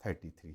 33।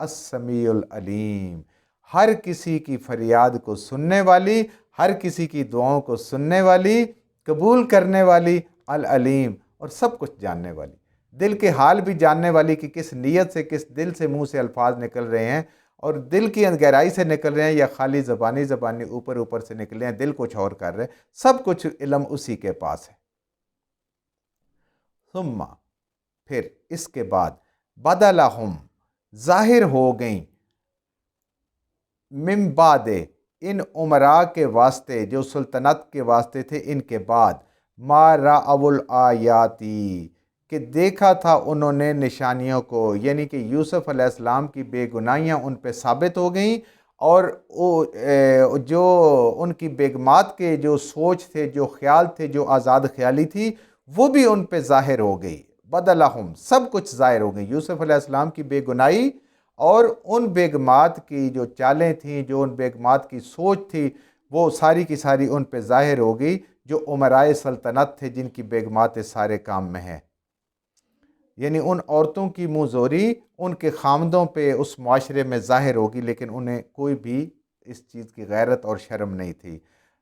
السمیع العلیم، ہر کسی کی فریاد کو سننے والی، ہر کسی کی دعاؤں کو سننے والی، قبول کرنے والی، العلیم، اور سب کچھ جاننے والی، دل کے حال بھی جاننے والی کہ کس نیت سے، کس دل سے منہ سے الفاظ نکل رہے ہیں، اور دل کی گہرائی سے نکل رہے ہیں یا خالی زبانی اوپر سے نکل رہے ہیں، دل کچھ اور کر رہے ہیں، سب کچھ علم اسی کے پاس ہے۔ ثم، پھر اس کے بعد، بدلہم، ظاہر ہو گئیں، من بعد، ان امراء کے واسطے جو سلطنت کے واسطے تھے ان کے بعد، ما رأوا الآیاتی، کہ دیکھا تھا انہوں نے نشانیوں کو، یعنی کہ یوسف علیہ السلام کی بے گناہیاں ان پہ ثابت ہو گئیں، اور جو ان کی بیگمات کے جو سوچ تھے، جو خیال تھے، جو آزاد خیالی تھی، وہ بھی ان پہ ظاہر ہو گئی۔ بدلہم، سب کچھ ظاہر ہو گئی، یوسف علیہ السلام کی بے گناہی اور ان بیگمات کی جو چالیں تھیں، جو ان بیگمات کی سوچ تھی، وہ ساری کی ساری ان پہ ظاہر ہو گئی، جو امرائے سلطنت تھے جن کی بیگمات سارے کام میں ہیں، یعنی ان عورتوں کی منہ زوری ان کے خامدوں پہ اس معاشرے میں ظاہر ہوگی، لیکن انہیں کوئی بھی اس چیز کی غیرت اور شرم نہیں تھی۔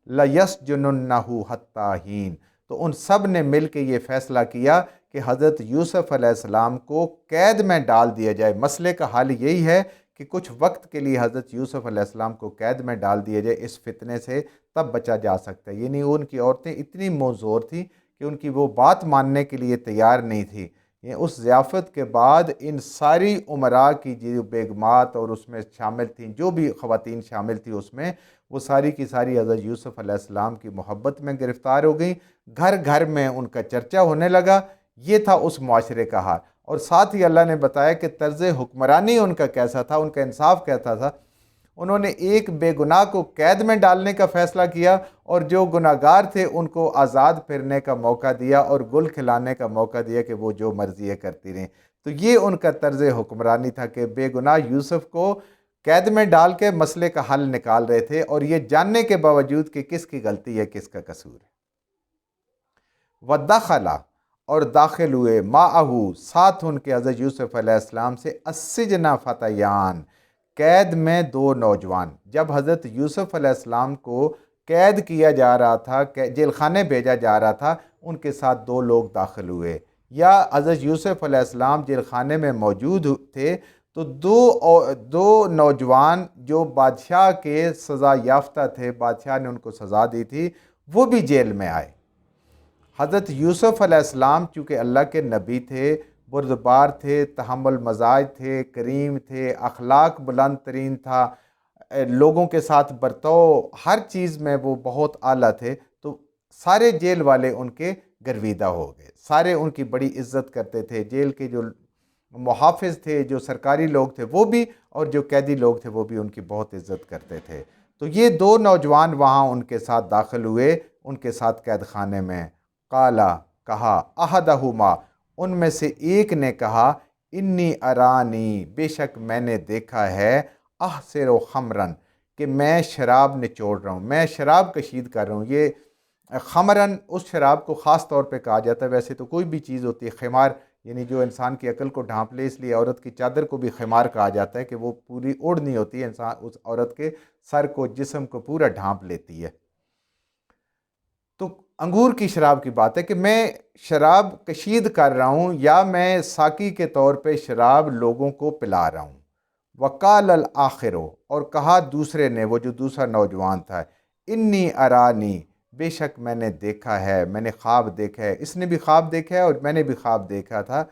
لَيَسْجُنُنَّهُ حَتَّىٰ حِينٍ، تو ان سب نے مل کے یہ فیصلہ کیا کہ حضرت یوسف علیہ السلام کو قید میں ڈال دیا جائے۔ مسئلے کا حال یہی ہے کہ کچھ وقت کے لیے حضرت یوسف علیہ السلام کو قید میں ڈال دیا جائے، اس فتنے سے تب بچا جا سکتا ہے۔ یعنی ان کی عورتیں اتنی منظور تھیں کہ ان کی وہ بات ماننے کے لیے تیار نہیں تھی۔ اس ضیافت کے بعد ان ساری امراء کی جو بیگمات اور اس میں شامل تھیں، جو بھی خواتین شامل تھیں اس میں، وہ ساری کی ساری حضرت یوسف علیہ السلام کی محبت میں گرفتار ہو گئیں، گھر گھر میں ان کا چرچا ہونے لگا۔ یہ تھا اس معاشرے کا حال، اور ساتھ ہی اللہ نے بتایا کہ طرز حکمرانی ان کا کیسا تھا، ان کا انصاف کیسا تھا۔ انہوں نے ایک بے گناہ کو قید میں ڈالنے کا فیصلہ کیا، اور جو گناہگار تھے ان کو آزاد پھرنے کا موقع دیا اور گل کھلانے کا موقع دیا کہ وہ جو مرضی کرتی رہیں۔ تو یہ ان کا طرز حکمرانی تھا کہ بے گناہ یوسف کو قید میں ڈال کے مسئلے کا حل نکال رہے تھے، اور یہ جاننے کے باوجود کہ کس کی غلطی ہے، کس کا قصور ہے۔ وَدَخَلَ، اور داخل ہوئے، مَعَهُ، ساتھ ان کے حضرت یوسف علیہ السلام سے، السجن فتیان، قید میں دو نوجوان۔ جب حضرت یوسف علیہ السلام کو قید کیا جا رہا تھا، جیل خانے بھیجا جا رہا تھا، ان کے ساتھ دو لوگ داخل ہوئے، یا حضرت یوسف علیہ السلام جیل خانے میں موجود تھے تو دو نوجوان جو بادشاہ کے سزا یافتہ تھے، بادشاہ نے ان کو سزا دی تھی، وہ بھی جیل میں آئے۔ حضرت یوسف علیہ السلام چونکہ اللہ کے نبی تھے، بردبار تھے، تحمل مزاج تھے، کریم تھے، اخلاق بلند ترین تھا، لوگوں کے ساتھ برتاؤ ہر چیز میں وہ بہت اعلیٰ تھے، تو سارے جیل والے ان کے گرویدہ ہو گئے، سارے ان کی بڑی عزت کرتے تھے۔ جیل کے جو محافظ تھے، جو سرکاری لوگ تھے وہ بھی، اور جو قیدی لوگ تھے وہ بھی ان کی بہت عزت کرتے تھے۔ تو یہ دو نوجوان وہاں ان کے ساتھ داخل ہوئے، ان کے ساتھ قید خانے میں۔ قالا، کہا، احدہما، ان میں سے ایک نے کہا، انی ارانی، بے شک میں نے دیکھا ہے، احسر خمرن، کہ میں شراب نچوڑ رہا ہوں، میں شراب کشید کر رہا ہوں۔ یہ خمرن اس شراب کو خاص طور پہ کہا جاتا ہے، ویسے تو کوئی بھی چیز ہوتی ہے، خمار یعنی جو انسان کی عقل کو ڈھانپ لے، اس لیے عورت کی چادر کو بھی خمار کہا جاتا ہے کہ وہ پوری اوڑھنی ہوتی ہے، انسان اس عورت کے سر کو، جسم کو پورا ڈھانپ لیتی ہے۔ تو انگور کی شراب کی بات ہے کہ میں شراب کشید کر رہا ہوں، یا میں ساقی کے طور پہ شراب لوگوں کو پلا رہا ہوں۔ وقال الآخر، اور کہا دوسرے نے، وہ جو دوسرا نوجوان تھا، انی ارانی، بے شک میں نے دیکھا ہے، میں نے خواب دیکھا ہے، اس نے بھی خواب دیکھا ہے اور میں نے بھی خواب دیکھا تھا،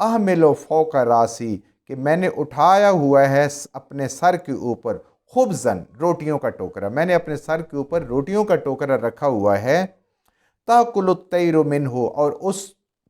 احمل فوق راسی، کہ میں نے اٹھایا ہوا ہے اپنے سر کے اوپر، خبزن، روٹیوں کا ٹوکرا، میں نے اپنے سر کے اوپر روٹیوں کا ٹوکرا رکھا ہوا ہے، تاکل الطیر منہ، اور اس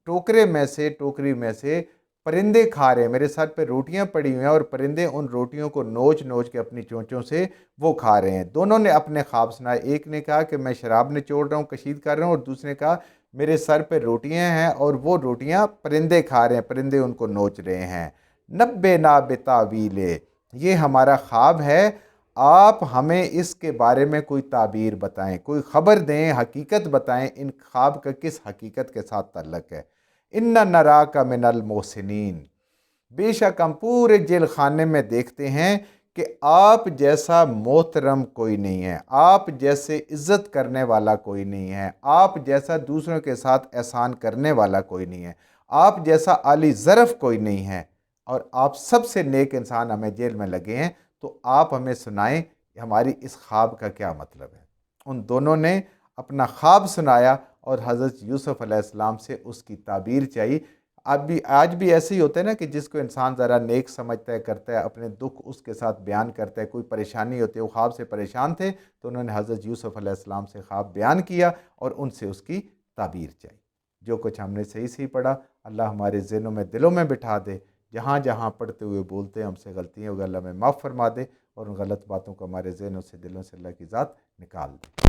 ٹوکرے میں سے، ٹوکری میں سے پرندے کھا رہے ہیں، میرے سر پہ روٹیاں پڑی ہوئی ہیں اور پرندے ان روٹیوں کو نوچ نوچ کے اپنی چونچوں سے وہ کھا رہے ہیں۔ دونوں نے اپنے خواب سنائے، ایک نے کہا کہ میں شراب نچوڑ رہا ہوں، کشید کر رہا ہوں، اور دوسرے نے کہا میرے سر پہ روٹیاں ہیں اور وہ روٹیاں پرندے کھا رہے ہیں، پرندے ان کو نوچ رہے ہیں۔ نبّنا بتاویل، یہ ہمارا خواب ہے، آپ ہمیں اس کے بارے میں کوئی تعبیر بتائیں، کوئی خبر دیں، حقیقت بتائیں، ان خواب کا کس حقیقت کے ساتھ تعلق ہے۔ اِنَّا نَرَاکَ مِنَ الْمُحْسِنِينَ، بے شک ہم پورے جیل خانے میں دیکھتے ہیں کہ آپ جیسا محترم کوئی نہیں ہے، آپ جیسے عزت کرنے والا کوئی نہیں ہے، آپ جیسا دوسروں کے ساتھ احسان کرنے والا کوئی نہیں ہے، آپ جیسا عالی ظرف کوئی نہیں ہے، اور آپ سب سے نیک انسان ہمیں جیل میں لگے ہیں۔ تو آپ ہمیں سنائیں کہ ہماری اس خواب کا کیا مطلب ہے۔ ان دونوں نے اپنا خواب سنایا اور حضرت یوسف علیہ السلام سے اس کی تعبیر چاہی۔ آج بھی ایسے ہی ہوتے ہیں نا کہ جس کو انسان ذرا نیک سمجھتا ہے، کرتا ہے، اپنے دکھ اس کے ساتھ بیان کرتا ہے، کوئی پریشانی ہوتی ہے، وہ خواب سے پریشان تھے تو انہوں نے حضرت یوسف علیہ السلام سے خواب بیان کیا اور ان سے اس کی تعبیر چاہی۔ جو کچھ ہم نے صحیح صحیح پڑھا اللہ ہمارے ذہنوں میں دلوں میں بٹھا دے، جہاں جہاں پڑھتے ہوئے بولتے ہیں ہم سے غلطیاں ہوگی اللہ میں معاف فرما دے، اور ان غلط باتوں کو ہمارے ذہنوں سے دلوں سے اللہ کی ذات نکال دے۔